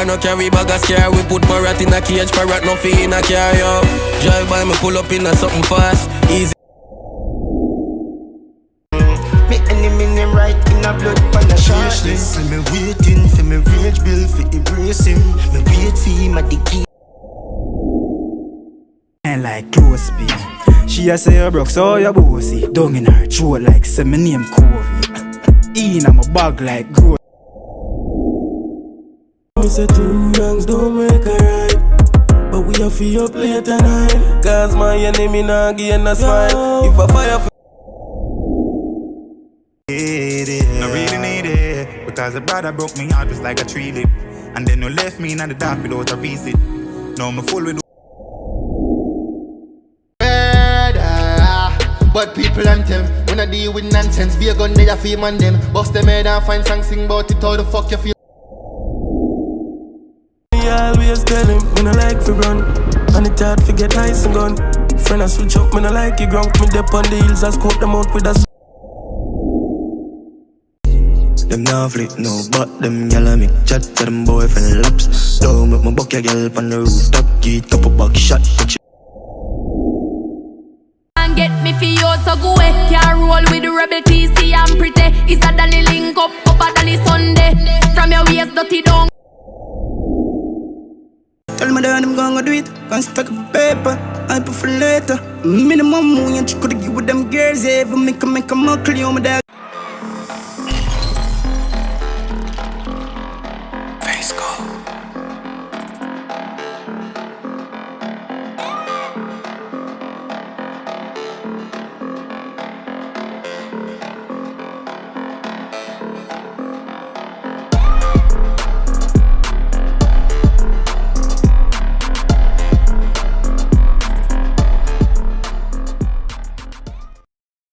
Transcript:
I no carry bag of scare. We put parrot in a cage, parrot no fee in a car, yo. Drive by me, pull up in a something fast, easy. Me enemy name right in a blood pan a shortlist. Me waiting for me rage bill for erase him. Me wait for him at the key. And like close speed. She a say you broke so you bossy. Dung in her throat like say me name Covey. In a my bag like growth. Me say 2 wrongs don't make a right, but we have to up late at night. Cause my enemy nah gain a smile. If I fire for I really need it, because a brother broke me out just like a tree lip. And then you left me in the dark without a reason. Now I'm full with but people and them, when I deal with nonsense, be a gun they a fame on them. Bust them head and find song sing about it, how the fuck you feel. I always tell him, me no like for run, and it's hard to get nice and gone. Friend I switch up, me no like it grunk. Me dip on the hills, I scope them out with a them now flip no, but them yellow me chat to them boyfriend laps. Don't make my buck your girl on the rooftop, get up a back shot. And get me for you so go away. Can't roll with the rebel TC and pretty. It's a Dolly link up a Dolly Sunday. From your waist dirty down. Tell me that I'm gonna do it. Can't stack up paper, I put for later. Minimum money and you could give with them girls. Even make a muckle on my dog.